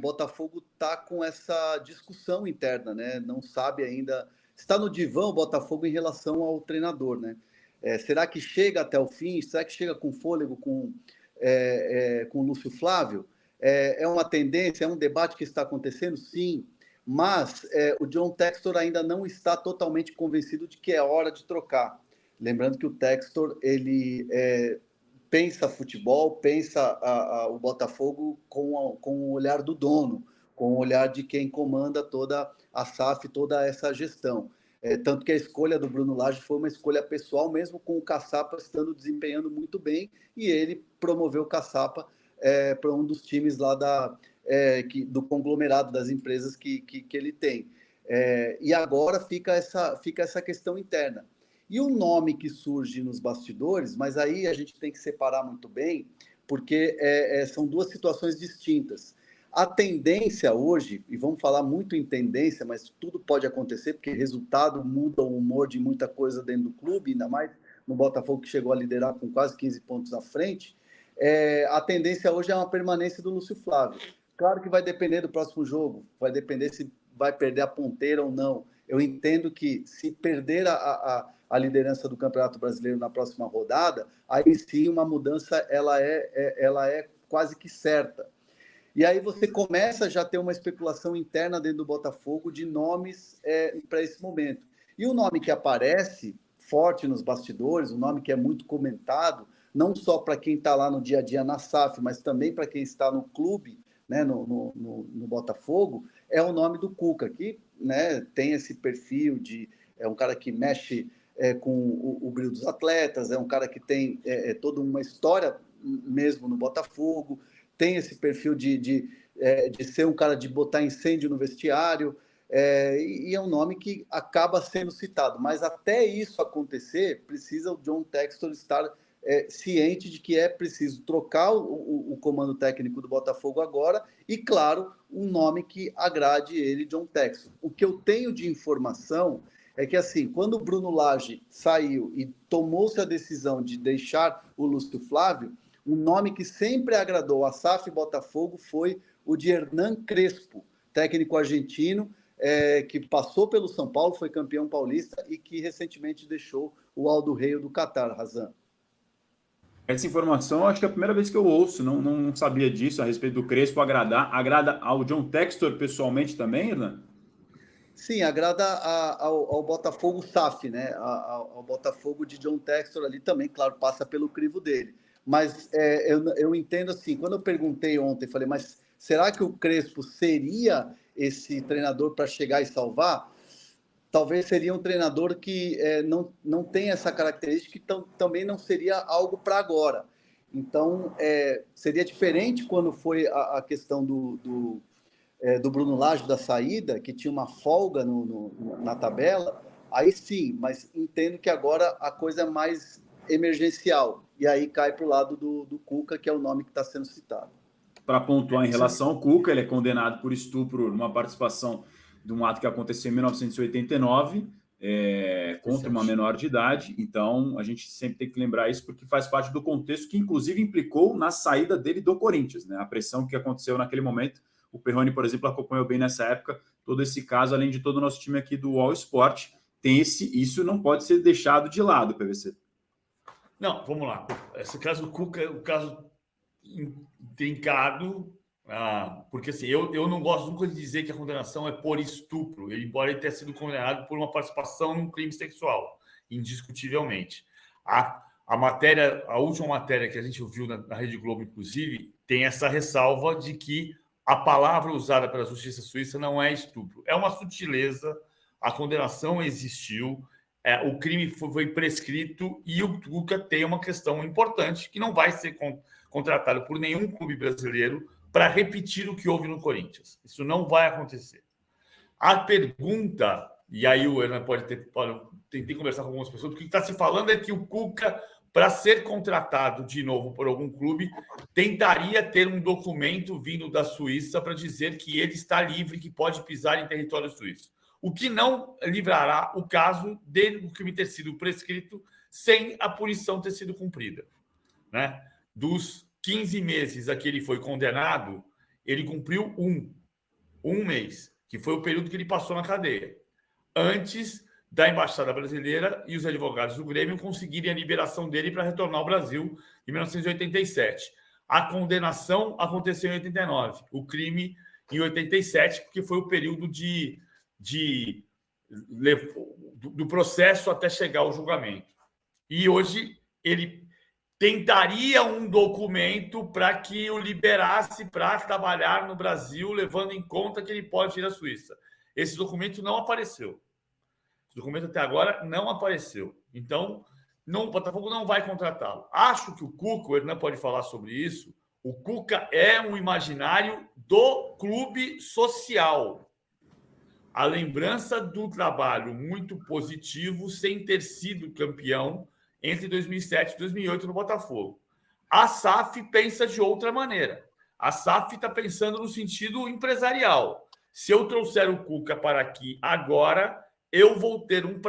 Botafogo está com essa discussão interna, né? Não sabe ainda. Está no divã o Botafogo em relação ao treinador, né? Será que chega até o fim? Será que chega com fôlego com o Lúcio Flávio? É uma tendência, é um debate que está acontecendo? Sim, mas o John Textor ainda não está totalmente convencido de que é hora de trocar. Lembrando que o Textor, ele pensa futebol, pensa o Botafogo com o olhar do dono, com o olhar de quem comanda toda a SAF, toda essa gestão. Tanto que a escolha do Bruno Lage foi uma escolha pessoal, mesmo com o Caçapa estando desempenhando muito bem, e ele promoveu o Caçapa para um dos times lá do conglomerado das empresas que ele tem. E agora fica essa questão interna. E o nome que surge nos bastidores, mas aí a gente tem que separar muito bem, porque são duas situações distintas. A tendência hoje, e vamos falar muito em tendência, mas tudo pode acontecer, porque resultado muda o humor de muita coisa dentro do clube, ainda mais no Botafogo, que chegou a liderar com quase 15 pontos à frente. A tendência hoje é uma permanência do Lúcio Flávio. Claro que vai depender do próximo jogo, vai depender se vai perder a ponteira ou não. Eu entendo que se perder a liderança do Campeonato Brasileiro na próxima rodada, aí sim uma mudança ela é quase que certa. E aí você começa já a ter uma especulação interna dentro do Botafogo de nomes para esse momento. E o nome que aparece forte nos bastidores, o nome que é muito comentado, não só para quem está lá no dia a dia na SAF, mas também para quem está no clube, né, no Botafogo, é o nome do Cuca, que, né, tem esse perfil de... É um cara que mexe com o brilho dos atletas, é um cara que tem toda uma história mesmo no Botafogo, tem esse perfil de ser um cara de botar incêndio no vestiário, e é um nome que acaba sendo citado. Mas até isso acontecer, precisa o John Textor estar ciente de que é preciso trocar o comando técnico do Botafogo agora e, claro, um nome que agrade ele, John Textor. O que eu tenho de informação é que, assim, quando o Bruno Lage saiu e tomou-se a decisão de deixar o Lúcio Flávio, um nome que sempre agradou a SAF e Botafogo foi o de Hernan Crespo, técnico argentino, que passou pelo São Paulo, foi campeão paulista e que recentemente deixou o Aldo Rei do Catar, Razan. Essa informação, acho que é a primeira vez que eu ouço, não sabia disso, a respeito do Crespo agrada ao John Textor pessoalmente também, Hernan? Sim, agrada ao Botafogo SAF, né? Ao Botafogo de John Textor ali também, claro, passa pelo crivo dele. Mas eu entendo assim, quando eu perguntei ontem, falei, mas será que o Crespo seria esse treinador para chegar e salvar? Talvez seria um treinador que não tem essa característica, então também não seria algo para agora. Então, seria diferente quando foi a questão do Bruno Lage da saída, que tinha uma folga na tabela, aí sim, mas entendo que agora a coisa é mais emergencial, e aí cai para o lado do Cuca, que é o nome que está sendo citado. Para pontuar em relação ao Cuca, ele é condenado por estupro numa participação de um ato que aconteceu em 1989, contra uma menor de idade. Então, a gente sempre tem que lembrar isso, porque faz parte do contexto que, inclusive, implicou na saída dele do Corinthians, né? A pressão que aconteceu naquele momento. O Perrone, por exemplo, acompanhou bem nessa época todo esse caso, além de todo o nosso time aqui do All Sport. Isso não pode ser deixado de lado, PVC. Não, vamos lá. Esse caso do Cuca é um caso intrincado, porque assim, eu não gosto nunca de dizer que a condenação é por estupro, embora ele tenha sido condenado por uma participação num crime sexual, indiscutivelmente. A última matéria que a gente ouviu na Rede Globo, inclusive, tem essa ressalva de que a palavra usada pela Justiça Suíça não é estupro. É uma sutileza, a condenação existiu, o crime foi prescrito e o Cuca tem uma questão importante que não vai ser contratado por nenhum clube brasileiro para repetir o que houve no Corinthians. Isso não vai acontecer. A pergunta, e aí o Hernan tentei conversar com algumas pessoas, porque o que está se falando é que o Cuca, para ser contratado de novo por algum clube, tentaria ter um documento vindo da Suíça para dizer que ele está livre, que pode pisar em território suíço. O que não livrará o caso dele, o crime ter sido prescrito sem a punição ter sido cumprida, né? Dos 15 meses a que ele foi condenado, ele cumpriu um mês, que foi o período que ele passou na cadeia, antes da Embaixada Brasileira e os advogados do Grêmio conseguirem a liberação dele para retornar ao Brasil em 1987. A condenação aconteceu em 89, o crime em 87, porque foi o período do processo até chegar ao julgamento. E hoje ele tentaria um documento para que o liberasse para trabalhar no Brasil, levando em conta que ele pode ir à Suíça. Esse documento não apareceu. Esse documento até agora não apareceu. Então, o Botafogo não vai contratá-lo. Acho que o Cuca, o Hernan pode falar sobre isso, o Cuca é um imaginário do clube social. A lembrança do trabalho muito positivo sem ter sido campeão entre 2007 e 2008 no Botafogo. A SAF pensa de outra maneira. A SAF está pensando no sentido empresarial. Se eu trouxer o Cuca para aqui agora, eu vou ter um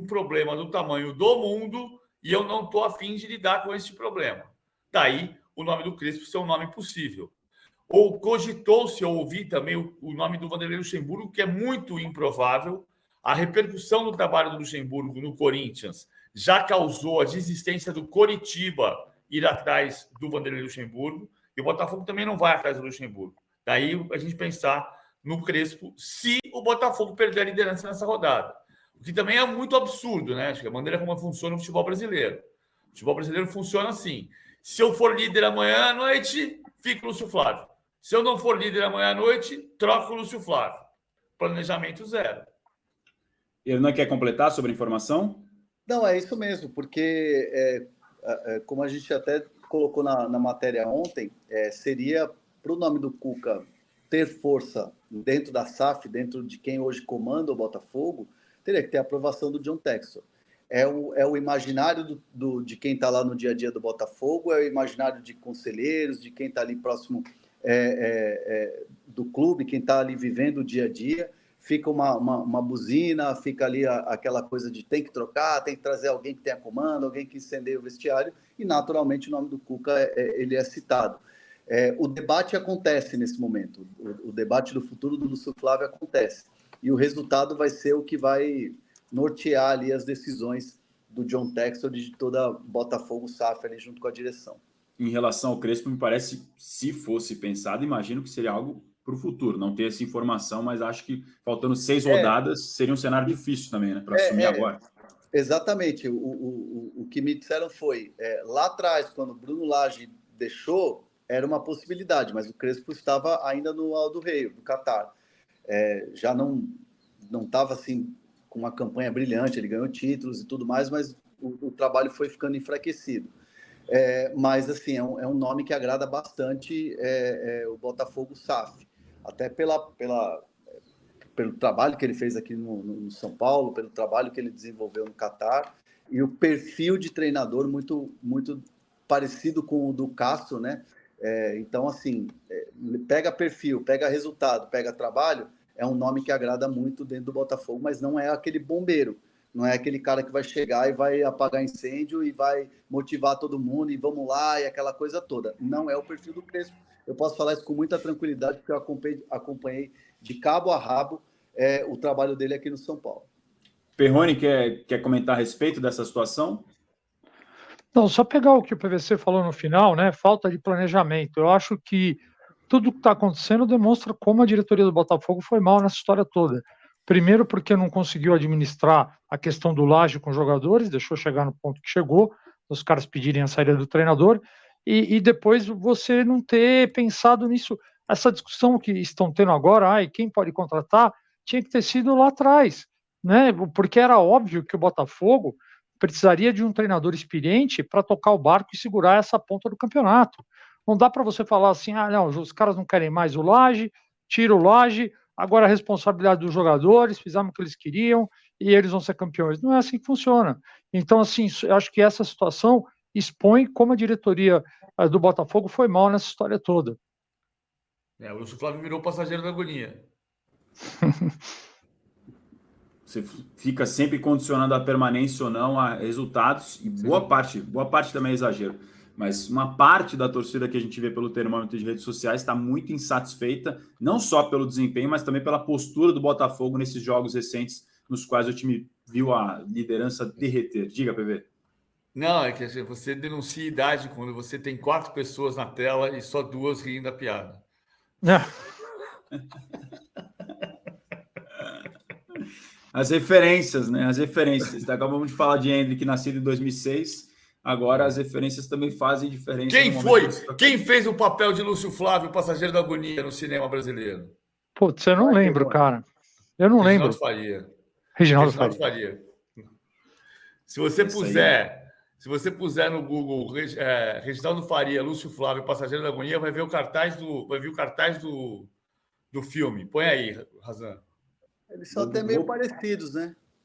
problema do tamanho do mundo e eu não estou afim de lidar com esse problema. Daí o nome do Crespo ser um nome possível. Ou cogitou-se, eu ouvi também o nome do Vanderlei Luxemburgo, que é muito improvável. A repercussão do trabalho do Luxemburgo no Corinthians já causou a desistência do Coritiba ir atrás do Vanderlei Luxemburgo, e o Botafogo também não vai atrás do Luxemburgo. Daí a gente pensar no Crespo, se o Botafogo perder a liderança nessa rodada. O que também é muito absurdo, né? Acho que a maneira como funciona o futebol brasileiro. O futebol brasileiro funciona assim. Se eu for líder amanhã à noite, fica o Lúcio Flávio. Se eu não for líder amanhã à noite, troco o Lúcio Flávio. Planejamento zero. Ele não quer completar sobre a informação? Não, é isso mesmo, porque como a gente até colocou na matéria ontem, seria para o nome do Cuca ter força dentro da SAF, dentro de quem hoje comanda o Botafogo, teria que ter a aprovação do John Textor. É o imaginário de quem está lá no dia a dia do Botafogo, é o imaginário de conselheiros, de quem está ali próximo do clube, quem está ali vivendo o dia a dia. Fica uma buzina, fica ali aquela coisa de tem que trocar, tem que trazer alguém que tenha comando, alguém que incendeie o vestiário, e naturalmente o nome do Cuca ele é citado. O debate acontece nesse momento, o debate do futuro do Lúcio Flávio acontece, e o resultado vai ser o que vai nortear ali as decisões do John Textor e de toda Botafogo SAF ali junto com a direção. Em relação ao Crespo, me parece, se fosse pensado, imagino que seria algo para o futuro. Não ter essa informação, mas acho que faltando 6 rodadas seria um cenário difícil também, né, para assumir agora. Exatamente. O que me disseram foi, lá atrás, quando o Bruno Lage deixou, era uma possibilidade, mas o Crespo estava ainda no Al Rei, do Catar. Já não estava assim com uma campanha brilhante, ele ganhou títulos e tudo mais, mas o trabalho foi ficando enfraquecido. Mas assim, é um nome que agrada bastante o Botafogo SAF, até pelo trabalho que ele fez aqui no São Paulo, pelo trabalho que ele desenvolveu no Catar, e o perfil de treinador muito, muito parecido com o do Castro, né? Então, assim, pega perfil, pega resultado, pega trabalho, é um nome que agrada muito dentro do Botafogo, mas não é aquele bombeiro, não é aquele cara que vai chegar e vai apagar incêndio e vai motivar todo mundo e vamos lá e aquela coisa toda. Não é o perfil do Crespo. Eu posso falar isso com muita tranquilidade, porque eu acompanhei de cabo a rabo o trabalho dele aqui no São Paulo. Perrone, quer comentar a respeito dessa situação? Não, só pegar o que o PVC falou no final, né? Falta de planejamento. Eu acho que tudo que está acontecendo demonstra como a diretoria do Botafogo foi mal nessa história toda. Primeiro porque não conseguiu administrar a questão do Lage com os jogadores, deixou chegar no ponto que chegou, os caras pedirem a saída do treinador, e depois você não ter pensado nisso. Essa discussão que estão tendo agora, quem pode contratar, tinha que ter sido lá atrás, né? Porque era óbvio que o Botafogo precisaria de um treinador experiente para tocar o barco e segurar essa ponta do campeonato. Não dá para você falar assim, não, os caras não querem mais o Lage, tira o Lage, agora a responsabilidade dos jogadores, fizeram o que eles queriam e eles vão ser campeões. Não é assim que funciona. Então, assim, eu acho que essa situação expõe como a diretoria do Botafogo foi mal nessa história toda. O Lúcio Flávio virou passageiro da agonia. Você fica sempre condicionando a permanência ou não a resultados, e boa parte também é exagero. mas uma parte da torcida que a gente vê pelo termômetro de redes sociais está muito insatisfeita, não só pelo desempenho, mas também pela postura do Botafogo nesses jogos recentes, nos quais o time viu a liderança derreter. Diga, PV. Não, é que você denuncia idade quando você tem 4 pessoas na tela e só 2 rindo da piada. As referências, né? As referências. Acabamos de falar de Hendrick, nascido em 2006. Agora as referências também fazem diferença. Quem fez o papel de Lúcio Flávio, passageiro da agonia, no cinema brasileiro? Putz, eu não lembro, cara. Eu não lembro. Reginaldo Faria. Se você puser no Google Reginaldo Faria, Lúcio Flávio, passageiro da agonia, vai ver o cartaz do filme. Põe aí, Razan. Eles são até meio parecidos, né?